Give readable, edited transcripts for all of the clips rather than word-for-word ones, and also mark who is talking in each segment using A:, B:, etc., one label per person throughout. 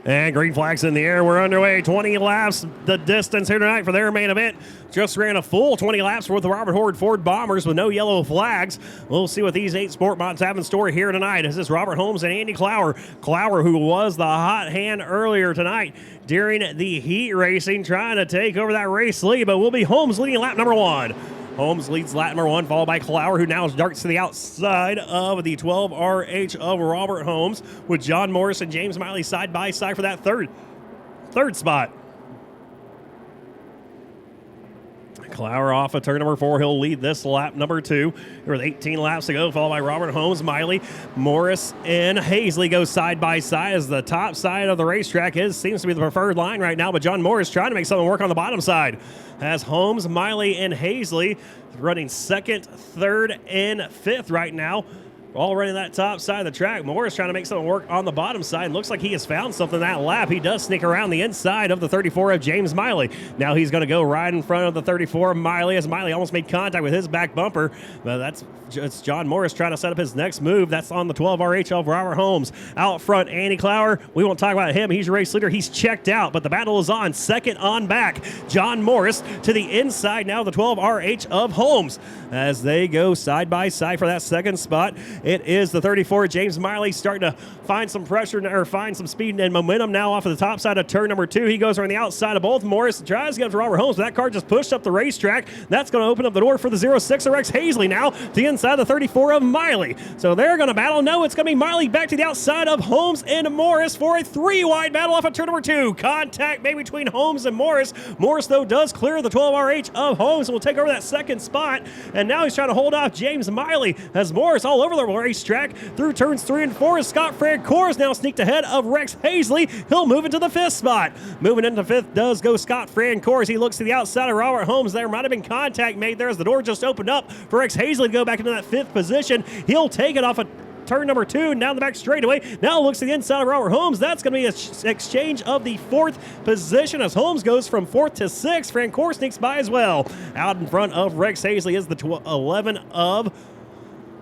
A: And green flags in the air. We're underway. 20 laps, the distance here tonight for their main event. Just ran a full 20 laps with the Robert Horde Ford Bombers with no yellow flags. We'll see what these 8 sport mods have in store here tonight. This is Robert Holmes and Andy Clower. Clower, who was the hot hand earlier tonight during the heat racing, trying to take over that race lead, but will be Holmes leading lap number 1. Holmes leads lap number 1, followed by Clower, who now darts to the outside of the 12RH of Robert Holmes, with John Morris and James Miley side by side for that third spot. Clower off of turn number 4. He'll lead this lap number 2. There with 18 laps to go, followed by Robert Holmes, Miley, Morris, and Hazley go side by side as the top side of the racetrack seems to be the preferred line right now, but John Morris trying to make something work on the bottom side. As Holmes, Miley, and Hazley running second, third, and fifth right now, all running that top side of the track. Morris trying to make something work on the bottom side. Looks like he has found something that lap. He does sneak around the inside of the 34 of James Miley. Now he's going to go right in front of the 34 of Miley, as Miley almost made contact with his back bumper. But it's John Morris trying to set up his next move. That's on the 12RH of Robert Holmes. Out front, Andy Clower. We won't talk about him. He's your race leader. He's checked out, but the battle is on. Second on back. John Morris to the inside now, the 12RH of Holmes, as they go side by side for that second spot. It is the 34, James Miley, starting to find some pressure or find some speed and momentum now off of the top side of turn number 2. He goes around the outside of both. Morris tries to get up to Robert Holmes, but that car just pushed up the racetrack. That's going to open up the door for the 06 of Rex Hazley now to the inside of the 34 of Miley. So they're going to battle. No, it's going to be Miley back to the outside of Holmes and Morris for a 3-wide battle off of turn number 2. Contact made between Holmes and Morris. Morris, though, does clear the 12RH of Holmes and will take over that second spot. And now he's trying to hold off James Miley as Morris all over the racetrack through turns 3 and 4. Scott Francoeur now sneaked ahead of Rex Hazley. He'll move into the 5th spot. Moving into 5th does go Scott Francoeur as he looks to the outside of Robert Holmes. There might have been contact made there as the door just opened up for Rex Hazley to go back into that 5th position. He'll take it off of turn number 2 and down the back straightaway. Now looks to the inside of Robert Holmes. That's going to be an exchange of the 4th position as Holmes goes from 4th to 6th. Francoeur sneaks by as well. Out in front of Rex Hazley is the 11 of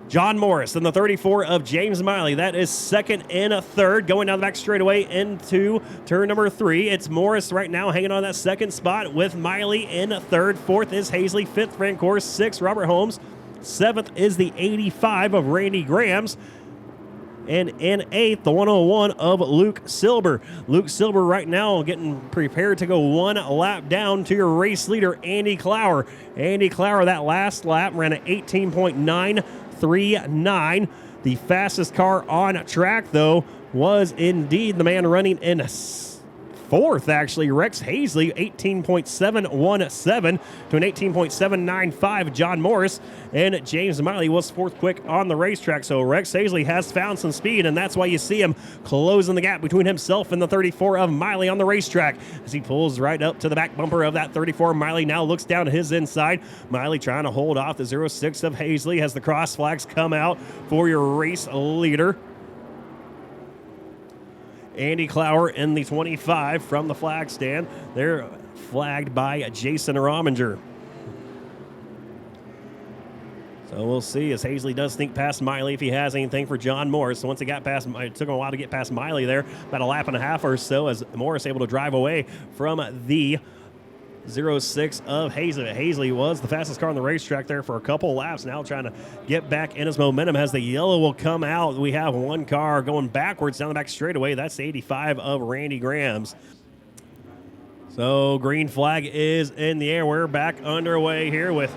A: John Morris and the 34 of James Miley. That is second and a third. Going down the back straightaway into turn number 3. It's Morris right now hanging on that second spot with Miley in third. 4th is Hazley. 5th, Francoeur. 6th, Robert Holmes. 7th is the 85 of Randy Grahams. And in 8th, the 101 of Luke Silber. Luke Silber right now getting prepared to go 1 lap down to your race leader, Andy Clower. Andy Clower, that last lap, ran at 18.939. The fastest car on track, though, was indeed the man running in 4th, actually, Rex Hazley, 18.717 to an 18.795. John Morris and James Miley was 4th quick on the racetrack. So Rex Hazley has found some speed, and that's why you see him closing the gap between himself and the 34 of Miley on the racetrack. As he pulls right up to the back bumper of that 34, Miley now looks down to his inside. Miley trying to hold off the 06 of Hazley as the cross flags come out for your race leader, Andy Clower, in the 25 from the flag stand. They're flagged by Jason Rominger. So we'll see as Hazley does sneak past Miley if he has anything for John Morris. So once he got past, it took him a while to get past Miley there, about a lap and a half or so, as Morris able to drive away from the 06 of Hazley. Hazley was the fastest car on the racetrack there for a couple laps, now trying to get back in his momentum as the yellow will come out. We have one car going backwards down the back straightaway. That's the 85 of Randy Grahams. So green flag is in the air. We're back underway here with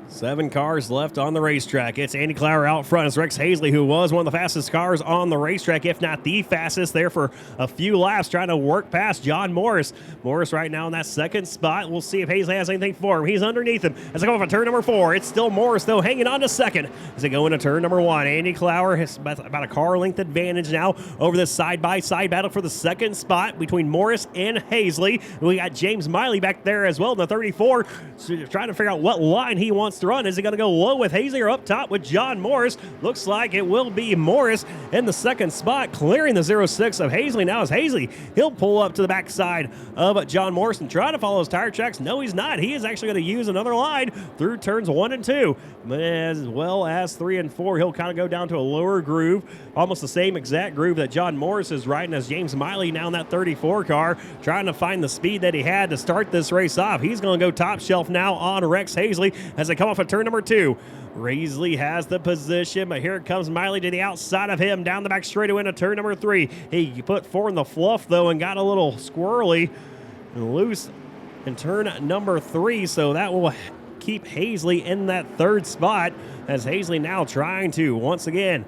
A: 7 cars left on the racetrack. It's Andy Clower out front. It's Rex Hazley, who was one of the fastest cars on the racetrack, if not the fastest, there for a few laps, trying to work past John Morris. Morris right now in that second spot. We'll see if Hazley has anything for him. He's underneath him as they go off on turn number 4. It's still Morris, though, hanging on to second as they go into turn number 1. Andy Clower has about a car length advantage now over this side-by-side battle for the second spot between Morris and Hazley. We got James Miley back there as well in the 34, so trying to figure out what line he wants to run. front. Is he going to go low with Hazley or up top with John Morris? Looks like it will be Morris in the second spot, clearing the 06 of Hazley. Now is Hazley. He'll pull up to the backside of John Morris and try to follow his tire tracks. No, he's not. He is actually going to use another line through turns 1 and 2, as well as 3 and 4. He'll kind of go down to a lower groove, almost the same exact groove that John Morris is riding as James Miley now in that 34 car, trying to find the speed that he had to start this race off. He's going to go top shelf now on Rex Hazley as they come off of turn number 2. Hazley has the position, but here comes Miley to the outside of him, down the back straightaway into turn number 3. He put 4 in the fluff, though, and got a little squirrely and loose in turn number 3, so that will keep Hazley in that third spot, as Hazley now trying to, once again,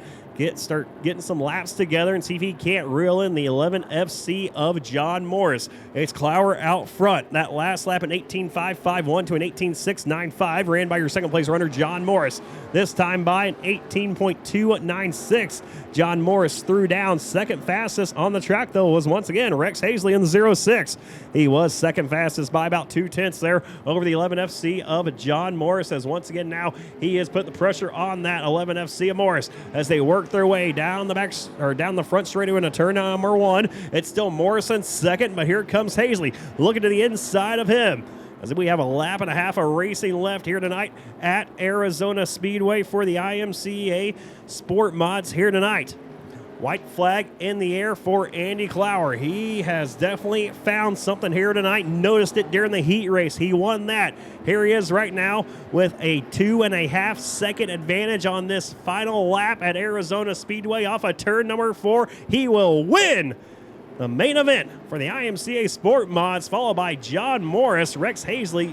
A: start getting some laps together and see if he can't reel in the 11 FC of John Morris. It's Clower out front. That last lap, an 18.551 to an 18.695, ran by your second place runner, John Morris. This time by an 18.296. John Morris threw down. Second fastest on the track, though, was once again Rex Hazley in the 06. He was second fastest by about 2/10 there over the 11 FC of John Morris, as once again now he has put the pressure on that 11 FC of Morris as they work their way down the front straightaway into turn number 1. It's still Morrison second, but here comes Hazley looking to the inside of him, as we have a lap and a half of racing left here tonight at Arizona Speedway for the IMCA SportMods here tonight. White flag in the air for Andy Clower. He has definitely found something here tonight. Noticed it during the heat race. He won that. Here he is right now with a 2.5 second advantage on this final lap at Arizona Speedway off of turn number 4. He will win the main event for the IMCA SportMods, followed by John Morris, Rex Hazley,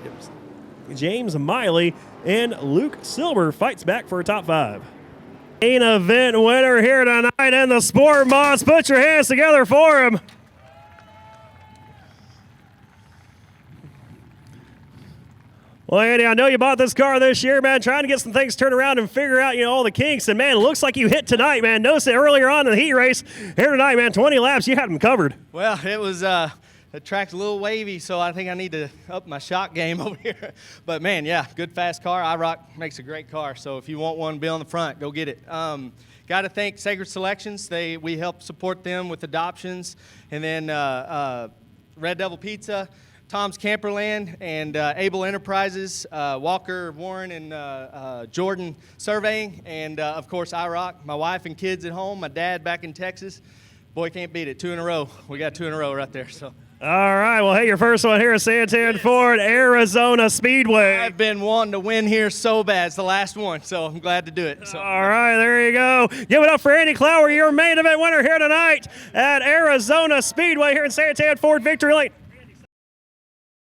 A: James Miley, and Luke Silver fights back for a top 5. Main event winner here tonight in the SportMods. Put your hands together for him. Well, Andy, I know you bought this car this year, man, trying to get some things turned around and figure out, all the kinks. And, man, it looks like you hit tonight, man. Noticed it earlier on in the heat race. Here tonight, man, 20 laps, you had them covered.
B: Well, it was the track's a little wavy, so I think I need to up my shock game over here. But, man, yeah, good fast car. IROC makes a great car, so if you want one, be on the front, go get it. Got to thank Sacred Selections. We help support them with adoptions. And then Red Devil Pizza, Tom's Camperland, and Able Enterprises, Walker, Warren, and Jordan Surveying, and, of course, IROC, my wife and kids at home, my dad back in Texas. Boy, can't beat it. 2 in a row. We got 2 in a row right there, so.
A: All right, well, hey, your first one here at Santan Ford, Arizona Speedway.
B: I've been wanting to win here so bad. It's the last one, so I'm glad to do it. So.
A: All right, there you go. Give it up for Andy Clower, your main event winner here tonight at Arizona Speedway here in Santan Ford Victory Lane.